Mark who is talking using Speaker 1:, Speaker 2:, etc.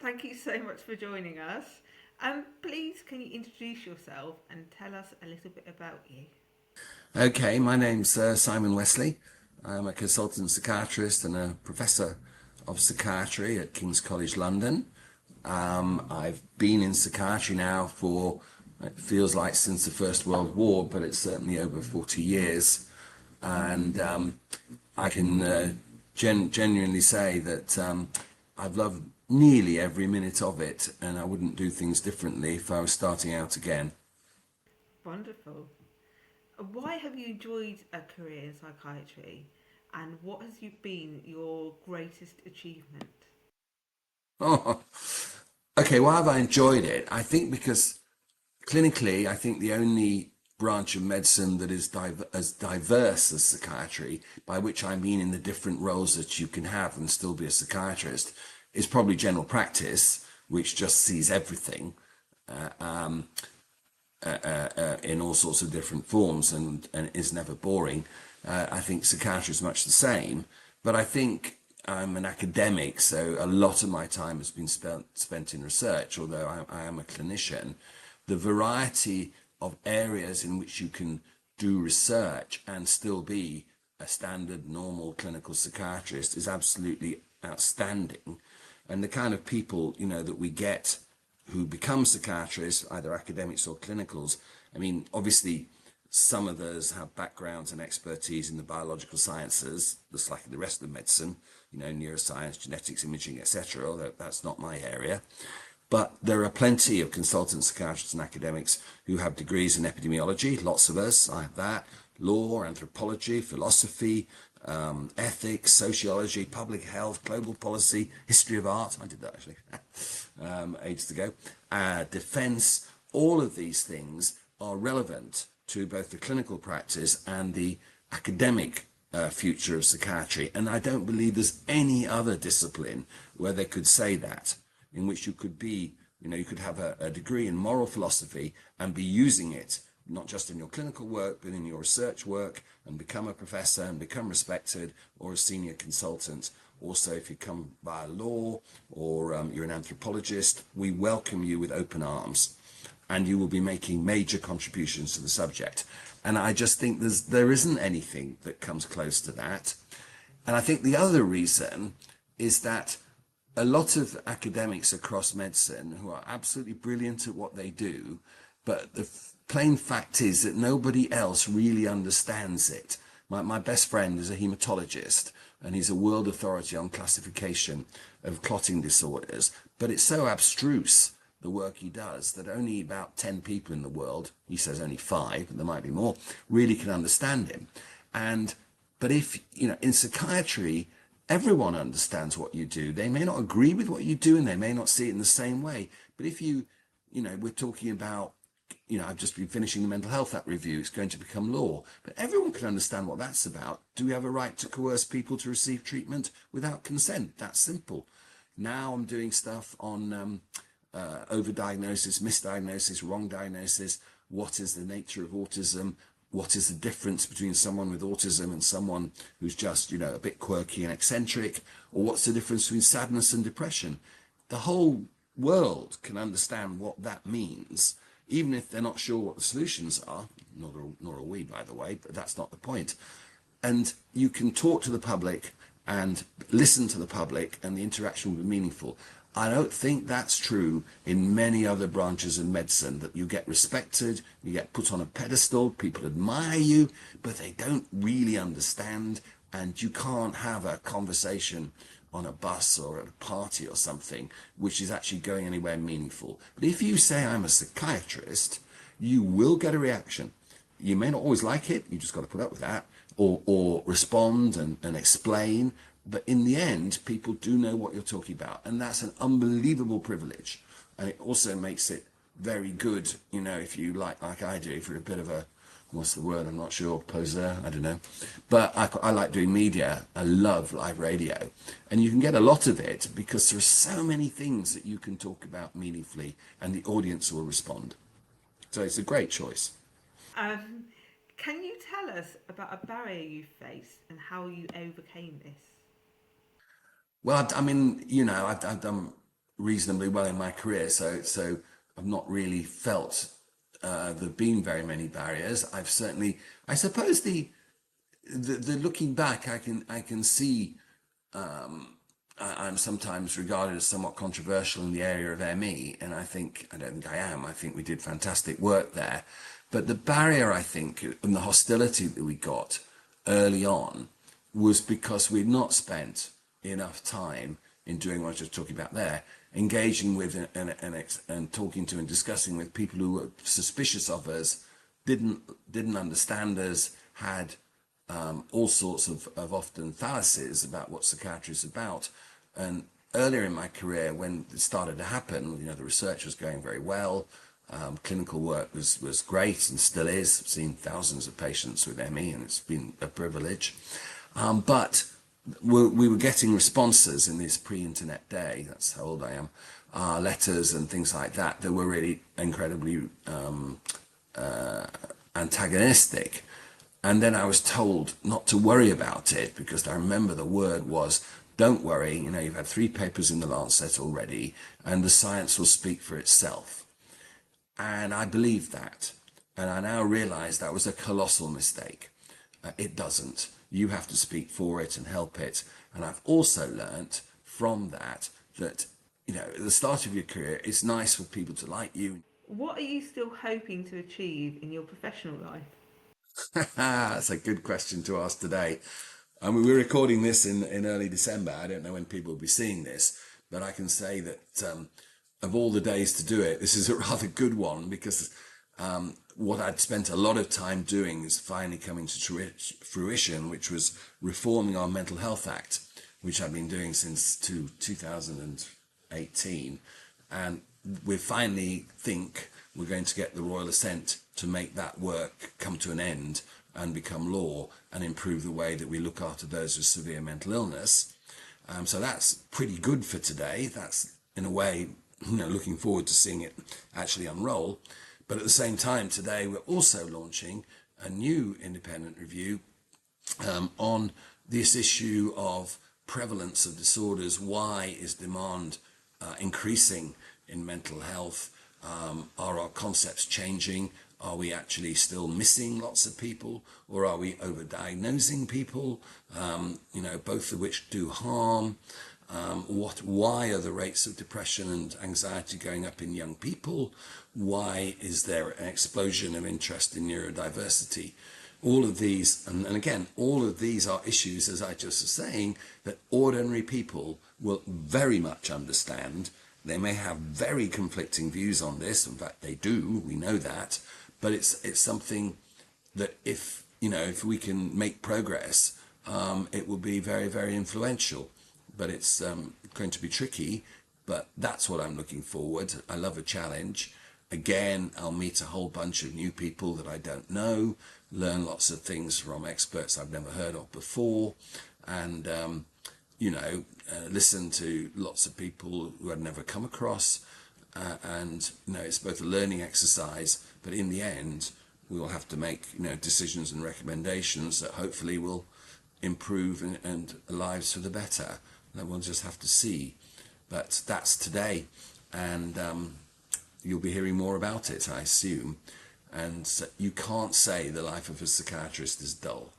Speaker 1: Thank you so much for joining us. Please, can you introduce yourself and tell us a little bit about you?
Speaker 2: Okay, my name's Simon Wessely. I'm a consultant psychiatrist and a professor of psychiatry at King's College London. I've been in psychiatry now for, it feels like since the First World War, but it's certainly over 40 years. And I can genuinely say that I've loved nearly every minute of it, and I wouldn't do things differently if I was starting out again.
Speaker 1: Wonderful. Why have you enjoyed a career in psychiatry, and what has you been your greatest achievement?
Speaker 2: Oh, okay, why have I enjoyed it? I think because clinically, I think the only branch of medicine that is as diverse as psychiatry, by which I mean in the different roles that you can have and still be a psychiatrist, is probably general practice, which just sees everything in all sorts of different forms and is never boring. I think psychiatry is much the same, but I think I'm an academic, so a lot of my time has been spent in research, although I am a clinician. The variety of areas in which you can do research and still be a standard, normal clinical psychiatrist is absolutely outstanding. And the kind of people, that we get who become psychiatrists, either academics or clinicals, I mean, obviously, some of those have backgrounds and expertise in the biological sciences, just like in the rest of medicine, neuroscience, genetics, imaging, etc., although that's not my area. But there are plenty of consultant psychiatrists and academics who have degrees in epidemiology, lots of us, I have that, law, anthropology, philosophy, ethics, sociology, public health, global policy, history of art, I did that actually, ages ago, defense, all of these things are relevant to both the clinical practice and the academic future of psychiatry. And I don't believe there's any other discipline where they could say that, in which you could be, you could have a degree in moral philosophy and be using it not just in your clinical work, but in your research work, and become a professor and become respected, or a senior consultant. Also, if you come via law or you're an anthropologist, we welcome you with open arms, and you will be making major contributions to the subject. And I just think there isn't anything that comes close to that. And I think the other reason is that a lot of academics across medicine who are absolutely brilliant at what they do, but the plain fact is that nobody else really understands it. My best friend is a hematologist, and he's a world authority on classification of clotting disorders, but it's so abstruse, the work he does, that only about 10 people in the world, he says only 5, but there might be more, really can understand him. But if, in psychiatry, everyone understands what you do. They may not agree with what you do, and they may not see it in the same way, but if we're talking about, I've just been finishing the Mental Health Act review. It's going to become law. But everyone can understand what that's about. Do we have a right to coerce people to receive treatment without consent? That's simple. Now I'm doing stuff on overdiagnosis, misdiagnosis, wrong diagnosis. What is the nature of autism? What is the difference between someone with autism and someone who's just, a bit quirky and eccentric? Or what's the difference between sadness and depression? The whole world can understand what that means, even if they're not sure what the solutions are, nor are we, by the way, but that's not the point. And you can talk to the public and listen to the public, and the interaction will be meaningful. I don't think that's true in many other branches of medicine, that you get respected, you get put on a pedestal, people admire you, but they don't really understand, and you can't have a conversation on a bus or at a party or something which is actually going anywhere meaningful. But if you say I'm a psychiatrist, you will get a reaction. You may not always like it, you just got to put up with that, or respond and explain, but in the end people do know what you're talking about, and that's an unbelievable privilege. And it also makes it very good, if you like I do, if you're a bit of a, what's the word, I'm not sure, poser, I don't know, but I like doing media. I love live radio, and you can get a lot of it because there are so many things that you can talk about meaningfully and the audience will respond. So it's a great choice.
Speaker 1: Um, can you tell us about a barrier you faced and how you overcame this?
Speaker 2: Well, I mean, I've done reasonably well in my career, so I've not really felt there've been very many barriers. I've certainly, I suppose the looking back, I can see I'm sometimes regarded as somewhat controversial in the area of ME, and I don't think I am. I think we did fantastic work there. But the barrier, I think, and the hostility that we got early on was because we'd not spent enough time in doing what I was just talking about there, engaging with and talking to and discussing with people who were suspicious of us, didn't understand us, had all sorts of often fallacies about what psychiatry is about. And earlier in my career, when it started to happen, the research was going very well. Clinical work was great and still is. I've seen thousands of patients with ME, and it's been a privilege. But we were getting responses in this pre-internet day, that's how old I am, letters and things like that were really incredibly antagonistic. And then I was told not to worry about it, because I remember the word was, don't worry, you've had 3 papers in the Lancet already, and the science will speak for itself. And I believed that. And I now realize that was a colossal mistake. It doesn't. You have to speak for it and help it. And I've also learnt from that at the start of your career, it's nice for people to like you.
Speaker 1: What are you still hoping to achieve in your professional life?
Speaker 2: That's a good question to ask today. I mean, we're recording this in early December. I don't know when people will be seeing this, but I can say that of all the days to do it, this is a rather good one, because what I'd spent a lot of time doing is finally coming to fruition, which was reforming our Mental Health Act, which I've been doing since 2018. And we finally think we're going to get the royal assent to make that work come to an end and become law and improve the way that we look after those with severe mental illness. So that's pretty good for today. That's, in a way, looking forward to seeing it actually unroll. But at the same time, today we're also launching a new independent review on this issue of prevalence of disorders. Why is demand increasing in mental health? Are our concepts changing? Are we actually still missing lots of people, or are we overdiagnosing people? Both of which do harm. Why are the rates of depression and anxiety going up in young people? Why is there an explosion of interest in neurodiversity? All of these, and again, all of these are issues, as I just was saying, that ordinary people will very much understand. They may have very conflicting views on this. In fact, they do. We know that. But it's something that if we can make progress, it will be very, very influential. But it's going to be tricky. But that's what I'm looking forward. I love a challenge. Again, I'll meet a whole bunch of new people that I don't know, learn lots of things from experts I've never heard of before, and listen to lots of people who I'd never come across. And it's both a learning exercise, but in the end, we will have to make decisions and recommendations that hopefully will improve and lives for the better. And we'll just have to see. But that's today, and you'll be hearing more about it, I assume. And you can't say the life of a psychiatrist is dull.